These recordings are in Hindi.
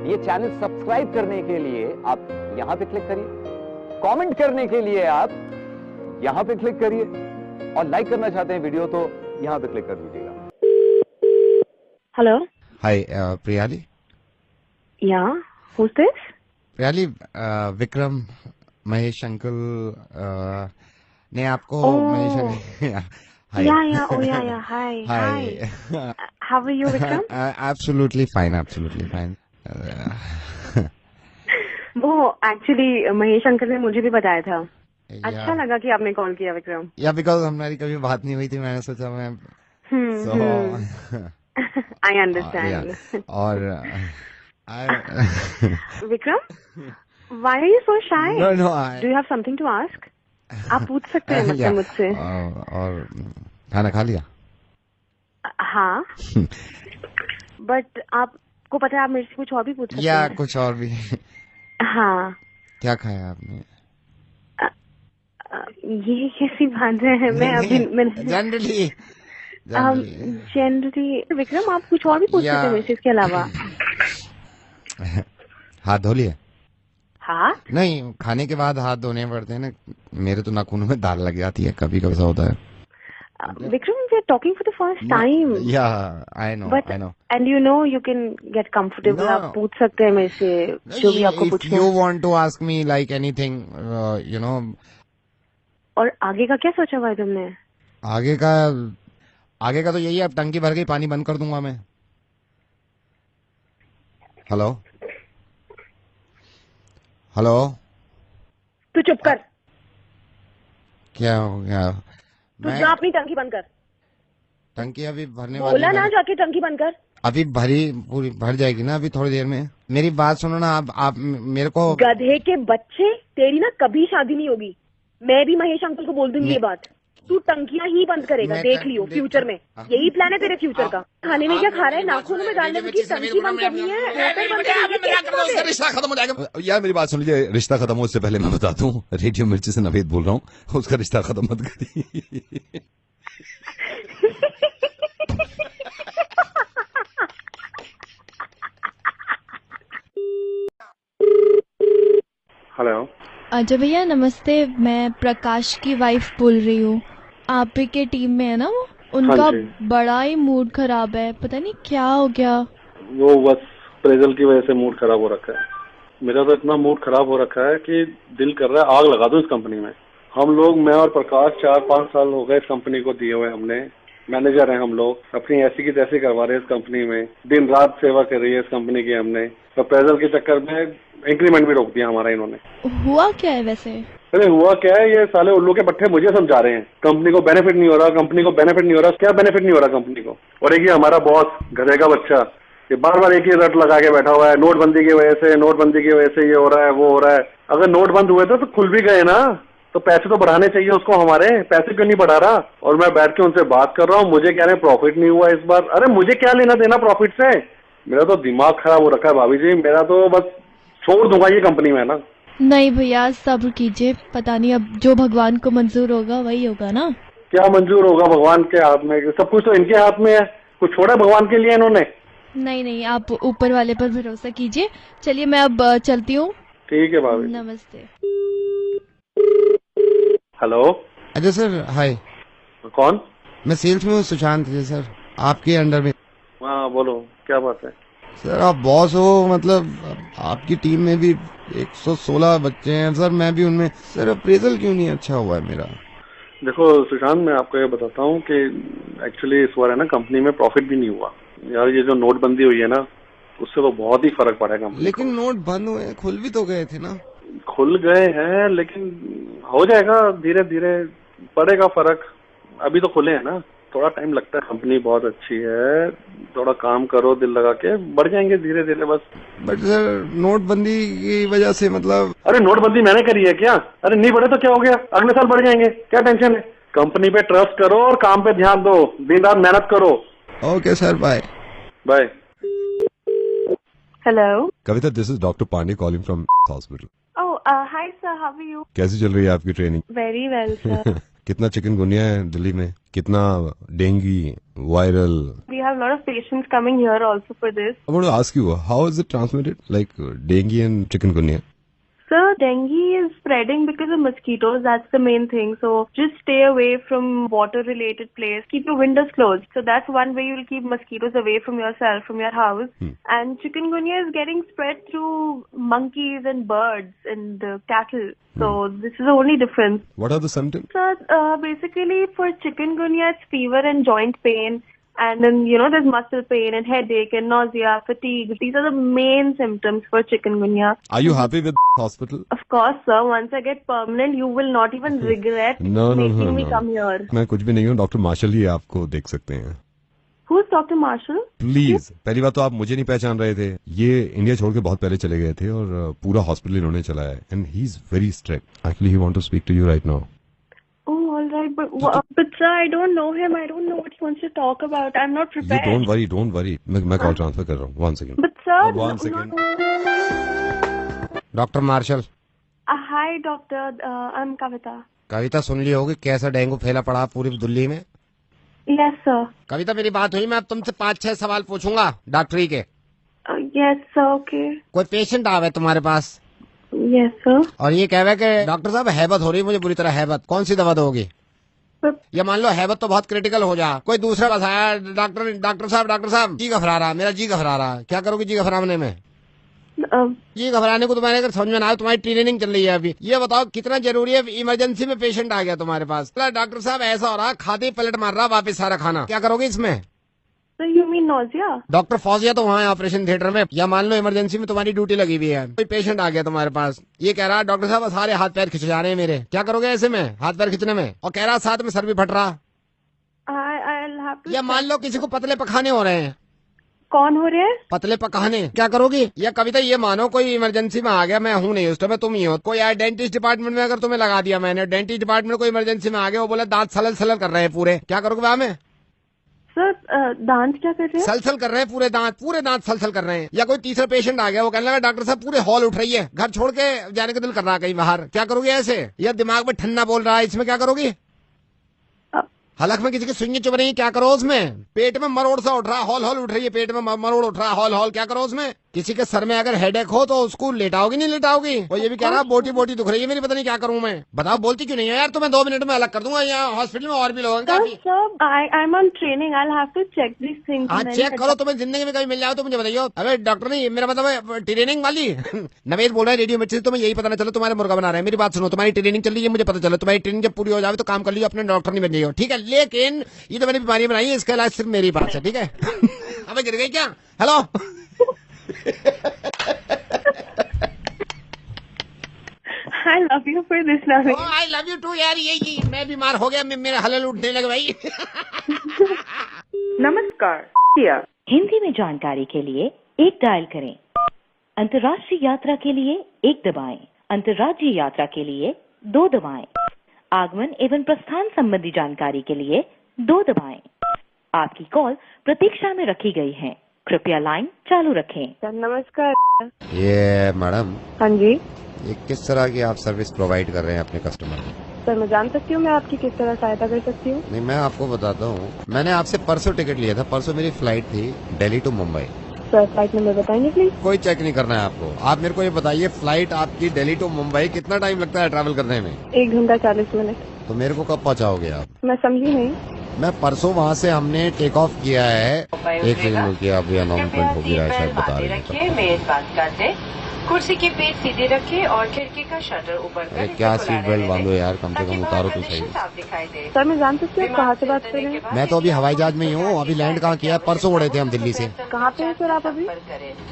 ये चैनल सब्सक्राइब करने के लिए आप यहां पे क्लिक करिए, कमेंट करने के लिए आप यहां पे क्लिक करिए, और लाइक करना चाहते हैं वीडियो तो यहां पे क्लिक कर दीजिएगा। Hello. Hi, Priyali. Yeah. Who's this? Priyali, Vikram, Mahesh uncle ने आपको Oh. Mahesh uncle Hi. Yeah. Oh, yeah. Hi. Hi. How are you, Vikram? Absolutely fine, absolutely fine. वो एक्चुअली महेश अंकल ने मुझे भी बताया था। अच्छा Yeah. लगा कि आपने कॉल किया, विक्रम। Yeah, because हमारी कभी बात नहीं हुई थी, मैंने सोचा मैं I understand. yeah. और Vikram, why are you so shy? No, Do you have something to ask? आप पूछ सकते हैं मतलब मुझसे। और खाना खा लिया? हाँ। बट आपको पता है आप मेरे से कुछ और भी पूछ सकते या हैं। कुछ और भी? हाँ। क्या खाया आपने? ये कैसी बात है? मैं अभी जनरली विक्रम, आप कुछ और भी पूछ सकते हैं मेरे से इसके अलावा। हाथ धो लिए? हाथ नहीं, खाने के बाद हाथ धोने पड़ते हैं ना। मेरे तो नाखूनों में दाल लग जाती है, कभी कभी ऐसा होता है। Vikram, we are talking for the first time. या I know, I know. And you know you can get comfortable. आप पूछ सकते हैं मेरे से जो भी आपको पूछना है। You want to ask me like anything, you know. और आगे का क्या सोचा हुआ है तुमने? आगे का तो यही है, अब टंकी भर गई, पानी बंद कर दूंगा मैं। Hello hello. तू चुप कर। क्या हो गया? तू जा अपनी टंकी बंद कर। टंकी अभी भरने वाली बोला ना, जाके टंकी बंद कर। अभी पूरी भर जाएगी ना, अभी थोड़ी देर में। मेरी बात सुनो ना, आप मेरे को। गधे के बच्चे, तेरी ना कभी शादी नहीं होगी। मैं भी महेश अंकल को बोल दूंगी ये बात। तू टंकियां ही बंद करेगा, देख लियो फ्यूचर में। यही प्लान है तेरे फ्यूचर का। खाने में क्या खा रहा है? नाखूनों में डालने की टंकी बंद करनी है, मोटर बंद करनी है। रिश्ता खत्म हो जाएगा यार। मेरी बात सुन लीजिए, रिश्ता खत्म हो उससे पहले मैं बताता हूँ, रेडियो मिर्ची से नवेद बोल रहा हूँ, उसका रिश्ता खत्म मत करिए। हेलो। अजय भैया नमस्ते, मैं प्रकाश की वाइफ बोल रही हूँ। आप ही के टीम में है ना वो? उनका बड़ा ही मूड खराब है, पता नहीं क्या हो गया। वो बस प्रेजल की वजह से मूड खराब हो रखा है। मेरा तो इतना मूड खराब हो रखा है कि दिल कर रहा है आग लगा दूं इस कंपनी में। हम लोग, मैं और प्रकाश 4-5 साल हो गए इस कंपनी को दिए हुए। हमने मैनेजर हैं हम लोग, अपनी ऐसी की तैसी करवा रहे हैं इस कंपनी में, दिन रात सेवा कर रही है इस कंपनी की हमने। तो प्रेजल के चक्कर में इंक्रीमेंट भी रोक दिया हमारा इन्होंने। हुआ क्या है वैसे? अरे हुआ क्या है, ये साले उल्लू के पट्टे मुझे समझा रहे हैं। कंपनी को बेनिफिट नहीं हो रहा, कंपनी को बेनिफिट नहीं हो रहा। क्या बेनिफिट नहीं हो रहा कंपनी को? और एक ये हमारा बॉस गधे का बच्चा, ये बार बार एक ही रट लगा के बैठा हुआ है, नोटबंदी की वजह से ये हो रहा है, वो हो रहा है। अगर नोट बंद हुए तो खुल भी गए ना, तो पैसे तो बढ़ाने चाहिए उसको हमारे। पैसे क्यों नहीं बढ़ा रहा? और मैं बैठ के उनसे बात कर रहा हूँ, मुझे कह रहे हैं प्रॉफिट नहीं हुआ इस बार। अरे मुझे क्या लेना देना प्रॉफिट से? मेरा तो दिमाग खराब हो रखा है भाभी जी। मेरा तो बस छोड़ दूंगा ये कंपनी में ना। नहीं भैया, सब्र कीजिए, पता नहीं अब जो भगवान को मंजूर होगा वही होगा ना। क्या मंजूर होगा? भगवान के हाथ में सब कुछ, तो इनके हाथ में है। कुछ छोड़ा भगवान के लिए इन्होंने? नहीं, आप ऊपर वाले पर भरोसा कीजिए। चलिए मैं अब चलती हूँ। ठीक है भाभी। नमस्ते। हेलो। अजय सर, हाय। कौन? मैं सेल्स में हूँ, सुशांत अजय सर, आपके अंडर में। हाँ बोलो, क्या बात है? सर आप बॉस हो, मतलब आपकी टीम में भी 116 बच्चे हैं सर, मैं भी उनमें। सर अप्रेजल क्यों नहीं अच्छा हुआ है मेरा? देखो सुशांत, मैं आपको ये बताता हूँ कि एक्चुअली इस बार है ना कंपनी में प्रॉफिट भी नहीं हुआ यार। ये जो नोटबंदी हुई है ना, उससे तो बहुत ही फर्क पड़ा है कंपनी। लेकिन नोट बंद हुए, खुल भी तो गए थे ना। खुल गए हैं, लेकिन हो जाएगा, धीरे धीरे पड़ेगा फर्क। अभी तो खुले हैं ना, थोड़ा टाइम लगता है। कंपनी बहुत अच्छी है, थोड़ा काम करो दिल लगा के, बढ़ जाएंगे धीरे धीरे बस। बट सर नोटबंदी की वजह से मतलब। अरे नोटबंदी मैंने करी है क्या? अरे नहीं बढ़े तो क्या हो गया, अगले साल बढ़ जाएंगे, क्या टेंशन है? कंपनी पे ट्रस्ट करो और काम पे ध्यान दो, दिन रात मेहनत करो। Okay sir, bye bye. Hello Kavita, this is doctor Pandey calling from hospital. Oh hi sir, how are you? कैसी चल रही है आपकी ट्रेनिंग? Very well sir. कितना चिकनगुनिया है दिल्ली में, कितना dengue, viral? We have a lot of patients coming here also for this. I want to ask you, how is it transmitted, like dengue and chikungunya? Sir, dengue is spreading because of mosquitoes. That's the main thing. So just stay away from water-related place. Keep your windows closed. So that's one way you'll keep mosquitoes away from yourself, from your house. And chikungunya is getting spread through monkeys and birds and cattle. So this is the only difference. What are the symptoms? Sir, basically for chikungunya, it's fever and joint pain. And then, there's muscle pain and headache and nausea, fatigue. These are the main symptoms for chikungunya. Are you happy with the hospital? Of course, sir. Once I get permanent, you will not even regret making me come here. मैं कुछ भी नहीं हूँ, डॉक्टर मार्शल ही आपको देख सकते हैं. Who's Dr. Marshall? प्लीज, पहली बात तो आप मुझे नहीं पहचान रहे थे. ये इंडिया छोड़ के बहुत पहले चले गए थे और पूरा हॉस्पिटल इन्होंने चलाया है. And he is very strict. Actually he want to speak to you right now. Oh, all right, but sir, I don't know him. I don't know what he wants to talk about. I'm not You prepared. don't worry. मैं कॉल ट्रांसफर कर रहा हूँ. 1 second. But sir, One second. Doctor Marshall. Hi, doctor. I'm Kavita. Kavita, सुन ली होगी कैसा डेंगू फैला पड़ा पूरी दिल्ली में. Yes, sir. कविता, मेरी बात हुई, मैं अब तुमसे 5-6 सवाल पूछूंगा डॉक्टरी के. Yes, sir. Okay. कोई पेशेंट आवे तुम्हारे पास Yes, sir. और ये कहे कि डॉक्टर साहब हैबत हो रही है मुझे बुरी तरह, हैबत, कौन सी दवा दोगी? या मान लो हैबत तो बहुत क्रिटिकल हो जा, कोई दूसरा बस आया, डॉक्टर साहब जी घबरा रहा, मेरा जी घबरा रहा. क्या करोगी जी घबराने में? जी घबराने को तुम्हारे अगर समझ में ना आए, तुम्हारी ट्रेनिंग चल रही है अभी, ये बताओ कितना जरूरी है. इमरजेंसी में पेशेंट आ गया तुम्हारे पास, डॉक्टर साहब ऐसा हो रहा, खाते ही पलट मार रहा वापिस सारा खाना, क्या करोगे इसमें? So you mean nausea? Doctor Fauzia तो वहाँ है ऑपरेशन थिएटर में. या मान लो इमरजेंसी में तुम्हारी ड्यूटी लगी हुई है, कोई पेशेंट आ गया तुम्हारे पास, ये कह रहा डॉक्टर साहब सारे हाथ पैर खिंच जा रहे हैं मेरे, क्या करोगे ऐसे में हाथ पैर खिंचने में? और कह रहा साथ में सर भी फट रहा. I'll have to. या मान लो किसी को पतले पखाने हो रहे हैं. कौन हो रहे हैं? पतले पकाने, क्या करोगी? या कविता, ये मानो कोई इमरजेंसी में आ गया, मैं हूँ नहीं उस टाइम, तुम ही हो. कोई आया डेंटिस्ट डिपार्टमेंट में, अगर तुम्हें लगा दिया मैंने, डेंटिस्ट डिपार्टमेंट कोई इमरजेंसी में आ गया, वो बोला दांत सलल कर रहे हैं पूरे, क्या करोगे वहाँ में? सर, दांत क्या कर रहे हैं? सलसल कर रहे हैं पूरे दांत सलसल कर रहे हैं. या कोई तीसरा पेशेंट आ गया, वो कहने लगा डॉक्टर साहब पूरे हॉल उठ रही है, घर छोड़ के जाने का दिल कर रहा है कहीं बाहर, क्या करोगे ऐसे? या दिमाग में ठंडा बोल रहा है, इसमें क्या करोगी? हलक में किसी की सुइयां चुभ रही है, क्या करो उसमें? पेट में मरोड़ सा उठ रहा, हॉल उठ रही है, पेट में मरोड़ उठ रहा, हॉल, क्या करो उसमें? किसी के सर में अगर हेडेक हो तो उसको लेटाओगी नहीं लेटाओगी? और ये भी कह रहा बोटी दुख रही है मेरी, पता नहीं क्या करूं मैं. बताओ, बोलती क्यों नहीं है यार? तो मैं 2 मिनट में अलग कर दूंगा. यहाँ हॉस्पिटल में और भी लोग हैं. I'm on training. I'll have to check these things. हाँ, चेक करो. तुम्हें जिंदगी में कहीं मिल जाओ तो मुझे बताइए. अबे डॉक्टर नहीं, मेरा मतलब ट्रेनिंग वाली. नवेद बोल रहा है रेडियो मिर्ची से, तुम्हें यही पता ना चलो तुम्हारे मुर्गा बना रहे हैं. मेरी बात सुनो, तुम्हारी ट्रेनिंग चल रही है, मुझे पता चलो. तुम्हारी ट्रेनिंग जब पूरी हो जाए तो काम कर लियो, अपने डॉक्टर नहीं बन जाइए, ठीक है? लेकिन ये तो मैंने बीमारी बनाई है, इसका इलाज सिर्फ मेरी बात है, ठीक है? अबे गिर गई क्या? Hello. I love you for this, Naveen. Oh, I love you too यार. ये मैं बीमार हो गया, मेरे हलल उठने लगे भाई. नमस्कार. हिंदी में जानकारी के लिए 1 डायल करें. अंतर्राष्ट्रीय यात्रा के लिए 1 दबाएं. अंतर्राज्यीय यात्रा के लिए 2 दबाएं. आगमन एवं प्रस्थान संबंधी जानकारी के लिए 2 दबाएं. आपकी कॉल प्रतीक्षा में रखी गई है, कृपया लाइन चालू रखें. नमस्कार. ये मैडम. हाँ जी. ये किस तरह की आप सर्विस प्रोवाइड कर रहे हैं अपने कस्टमर को? सर, मैं जान सकती हूँ मैं आपकी किस तरह सहायता कर सकती हूँ? नहीं, मैं आपको बताता हूँ. मैंने आपसे परसों टिकट लिया था. परसों मेरी फ्लाइट थी Delhi to Mumbai. Sir, flight number बताएंगे प्लीज? कोई चेक नहीं करना है आपको. आप मेरे को ये बताइए, फ्लाइट आपकी दिल्ली टू मुंबई कितना टाइम लगता है ट्रैवल करने में? 1 घंटा 40 मिनट. तो मेरे को कब पहुँचाओगे आप? मैं समझी नहीं. मैं परसों वहाँ से हमने टेक ऑफ किया है. 1 सेकंड की आप अनाउंसमेंट होगी शायद बता रहे हैं. कुर्सी की पेट सीधे रखे और खिड़की का शटर ऊपर कर. क्या सीट बेल्ट बांधो यार, कम से कम उतारो तो सही. सर, मैं जान सकती हूँ कहाँ से बात कर रहे हैं? मैं तो अभी हवाई जहाज में ही हूँ. अभी लैंड कहाँ किया? परसों उड़े थे हम दिल्ली से. कहाँ पे हैं सर आप अभी?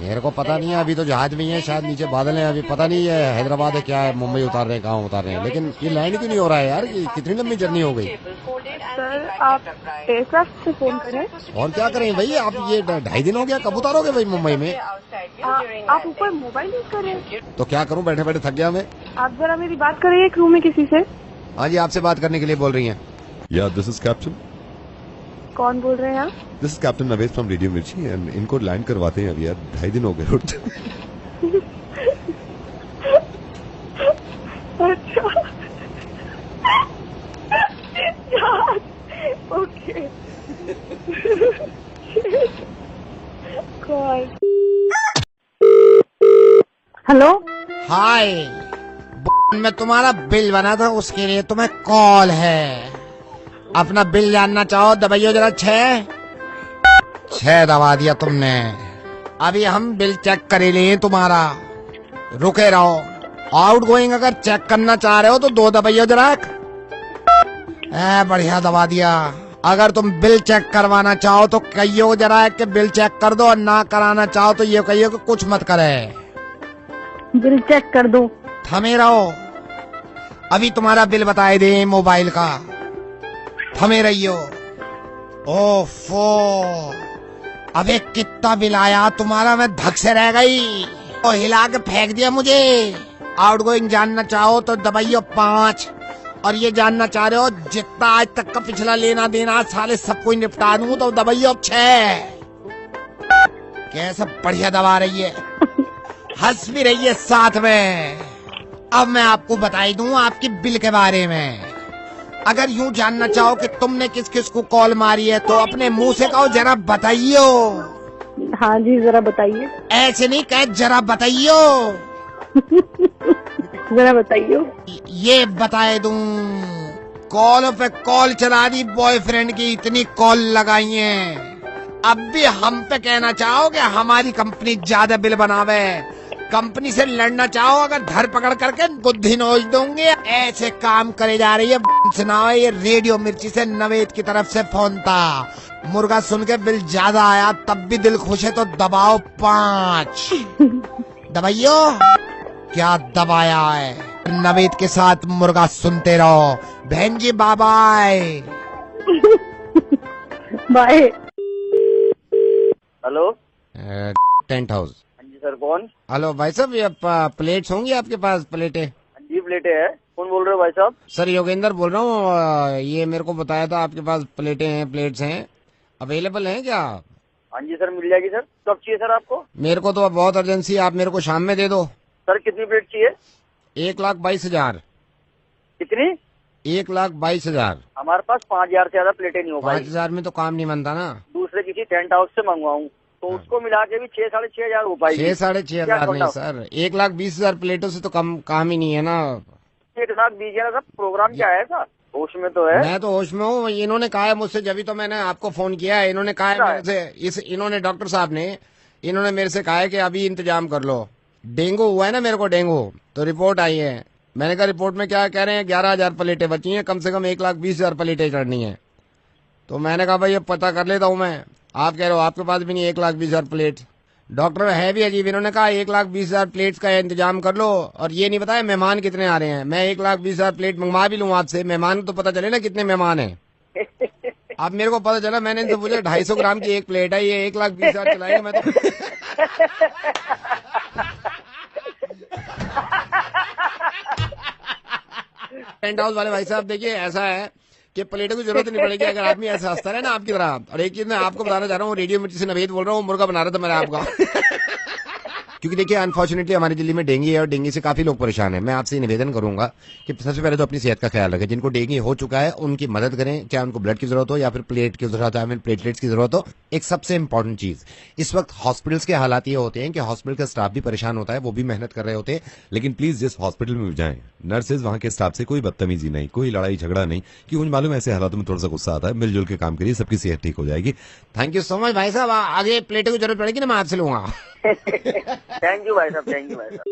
मेरे को पता नहीं है, अभी तो जहाज में ही है, शायद नीचे बादल है. अभी पता नहीं है हैदराबाद है क्या है, मुंबई उतार रहे हैं, कहाँ उतार रहे हैं. लेकिन ये लैंड क्यों नहीं हो रहा है यार? कितनी लंबी जर्नी हो गई. सर, आप एयरक्राफ्ट से फोन करें. और क्या करें भाई, आप ये 2.5 दिन हो गया, कब उतारोगे भाई मुंबई में? आप ऊपर मोबाइल यूज कर रहे हैं? तो क्या करूं, बैठे बैठे थक गया मैं. आप जरा मेरी बात करिए क्रू में किसी से. हाँ जी, आपसे बात करने के लिए बोल रही हैं. Yeah, this is Captain. कौन बोल रहे हैं आप? This is Captain Naveed from Radio Mirchi and इनको लैंड करवाते हैं अभी यार. 2.5 दिन हो गए उठते. अच्छा. हेलो। हाय, मैं तुम्हारा बिल बना था, उसके लिए तुम्हें कॉल है। अपना बिल जानना चाहो, दबाइयो जरा 6 दबा दिया तुमने। अभी हम बिल चेक करे लिए तुम्हारा, रुके रहो। आउट गोइंग अगर चेक करना चाह रहे हो तो 2 दबाइयो जरा। बढ़िया दबा दिया। अगर तुम बिल चेक करवाना चाहो तो कहियो जरा कि बिल चेक कर दो, और ना कराना चाहो तो ये कहियो कि कुछ मत करे। बिल चेक कर दो। थमे रहो, अभी तुम्हारा बिल बताए दे मोबाइल का। थमे रहियो। ओफो, अबे कितना बिल आया तुम्हारा, मैं धक से रह गई। तो हिला के फेंक दिया मुझे। आउट गोइंग जानना चाहो तो दबाइयो 5, और ये जानना चाह रहे हो जितना आज तक का पिछला लेना देना साले सब कोई निपटा दूं तो दबाइयो 6। कैसे बढ़िया दबा रही है, हंस भी रही है साथ में। अब मैं आपको बताई दूं आपकी बिल के बारे में। अगर यूं जानना चाहो कि तुमने किस किस को कॉल मारी है तो अपने मुंह से कहो जरा बताइयो। हाँ जी, जरा बताइए। ऐसे नहीं कहे, जरा बताइयो। जरा बताइयो। ये बताए दूं, कॉल पे कॉल चला दी बॉयफ्रेंड की, इतनी कॉल लगाई है। अब भी हम पे कहना चाहो कि हमारी कंपनी ज्यादा बिल बनावे। कंपनी से लड़ना चाहो अगर धर पकड़ करके गुद्धी नोच दूंगे। ऐसे काम करे जा रही है। सुनाओ, ये रेडियो मिर्ची से नवेद की तरफ से फोन था। मुर्गा सुन के बिल ज्यादा आया, तब भी दिल खुश है तो दबाओ 5। दबाइयो। क्या दबाया है? नवेद के साथ मुर्गा सुनते रहो। बहन जी bye bye. Hello, tent house. हाँ जी सर, कौन? हेलो भाई साहब, ये प्लेट्स होंगी आपके पास? प्लेटें? हाँ जी, प्लेटें है। कौन बोल रहे हो भाई साहब? सर योगेंद्र बोल रहा हूँ। ये मेरे को बताया था आपके पास प्लेटें हैं, प्लेट्स हैं, अवेलेबल हैं क्या? हाँ जी सर, मिल जाएगी सर। कब चाहिए सर आपको? मेरे को तो अब बहुत अर्जेंसी है, आप मेरे को शाम में दे दो। सर कितनी प्लेट चाहिए? 1,22,000। कितनी? 1,22,000। हमारे पास 5,000 से ज्यादा प्लेटें नहीं हो पाएगी। 5,000 में तो काम नहीं बनता ना। दूसरे किसी टेंट हाउस से मंगवाऊँ तो उसको मिला के भी 6-6,500 हो पाएगी। 6-6,500 नहीं सर, 1,20,000 प्लेटों से तो कम काम ही नहीं है ना। 1,20,000 सर, प्रोग्राम क्या है सर? होश में तो है। मैं तो होश में हूँ। इन्होंने कहा है मुझसे, जब तो मैंने आपको फोन किया है। इन्होंने कहा है मेरे से, इन्होंने डॉक्टर साहब ने, इन्होंने मेरे से कहा है कि अभी इंतजाम कर लो। डेंगू हुआ है ना मेरे को, डेंगू, तो रिपोर्ट आई है। मैंने कहा रिपोर्ट में क्या कह रहे हैं, 11,000 प्लेटें बची हैं, कम से कम 1,20,000 प्लेटें चढ़नी है। तो मैंने कहा भाई ये पता कर लेता हूँ मैं। आप कह रहे हो आपके पास भी नहीं 1,20,000 प्लेट। डॉक्टर है भी अजीब, इन्होंने कहा 1,20,000 प्लेट्स का इंतजाम कर लो, और ये नहीं बताया मेहमान कितने आ रहे हैं। मैं 1,20,000 प्लेट मंगवा भी लूँ आपसे, मेहमान को तो पता चले ना कितने मेहमान हैं। अब मेरे को पता चला, मैंने इनसे पूछा 250 ग्राम की एक प्लेट है, ये 1,20,000 चलाएंगे। मैं तो टेंट हाउस वाले भाई साहब देखिए, ऐसा है कि प्लेटों की जरूरत नहीं पड़ेगी अगर आदमी ऐसा हंसता रहे ना आपकी तरह। और एक चीज मैं आपको बताना चाह रहा हूँ, रेडियो मिर्ची से नवेद बोल रहा हूँ, मुर्गा बना रहा था मैंने आपका। क्योंकि देखिए अनफॉर्चुनेटली हमारी दिल्ली में डेंगू है, और डेंगू से काफी लोग परेशान हैं। मैं आपसे निवेदन करूंगा कि सबसे पहले तो अपनी सेहत का ख्याल रखें। जिनको डेंगू हो चुका है उनकी मदद करें, चाहे उनको ब्लड की जरूरत हो या फिर प्लेट की जरूरत हो, या फिर प्लेटलेट्स की जरूरत हो। एक सबसे इंपॉर्टेंट चीज, इस वक्त हॉस्पिटल्स के हालात ये होते हैं कि हॉस्पिटल का स्टाफ भी परेशान होता है, वो भी मेहनत कर रहे होते हैं। लेकिन प्लीज जिस हॉस्पिटल में जाएं, नर्सेज वहां के स्टाफ से कोई बदतमीजी नहीं, कोई लड़ाई झगड़ा नहीं, कि मुझे मालूम है ऐसे हालातों में थोड़ा सा गुस्सा आता है। मिलजुल के काम करिए, सबकी सेहत ठीक हो जाएगी। थैंक यू सो मच भाई साहब। आगे प्लेटों की जरूरत पड़ेगी ना मैं आपसे लूंगा। थैंक यू भाई साहब, थैंक यू भाई साहब।